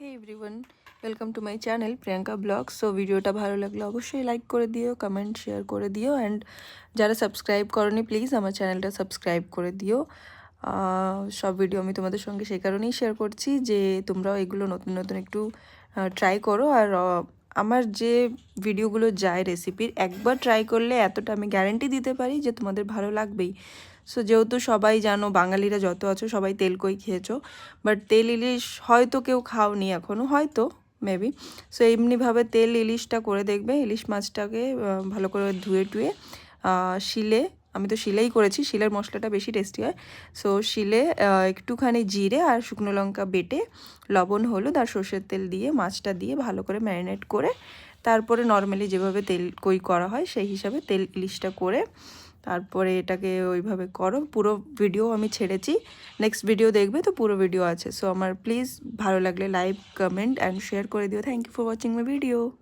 Hey everyone, welcome to my channel Priyanka blog. So ভিডিওটা ভালো লাগলে অবশ্যই লাইক করে দিও, কমেন্ট শেয়ার করে দিও, অ্যান্ড যারা সাবস্ক্রাইব করনি প্লিজ আমার চ্যানেলটা সাবস্ক্রাইব করে দিও। সব ভিডিও আমি তোমাদের সঙ্গে সেই কারণেই শেয়ার করছি যে তোমরাও এগুলো নতুন নতুন একটু ট্রাই করো। আর আমার যে ভিডিওগুলো যায় রেসিপির, একবার ট্রাই করলে এতটা আমি গ্যারেন্টি দিতে পারি যে তোমাদের ভালো লাগবেই। সো যেহেতু সবাই জানো, বাঙালিরা যত আছো সবাই তেল কই খেয়েছো, বাট তেল ইলিশ হয়তো কেউ খাওনি এখনও, হয়তো মেবি। সো এমনিভাবে তেল ইলিশটা করে দেখবে। ইলিশ মাছটাকে ভালো করে ধুয়ে টুয়ে শিলে, আমি তো শিলেই করেছি, শিলের মশলাটা বেশি টেস্টি হয়। সো শিলে একটুখানি জিরে আর শুকনো লঙ্কা বেটে লবণ হলুদ আর সর্ষের তেল দিয়ে মাছটা দিয়ে ভালো করে ম্যারিনেট করে তারপরে নর্মালি যেভাবে তেল কই করা হয় সেই হিসাবে তেল ইলিশটা করে তারপরে এটাকে ওইভাবে করো। পুরো ভিডিও আমি ছেড়েছি, নেক্সট ভিডিও দেখবে তো পুরো ভিডিও আছে। সো আমার প্লিজ ভালো লাগলে লাইক, কমেন্ট অ্যান্ড শেয়ার করে দিও। Thank you for watching my video.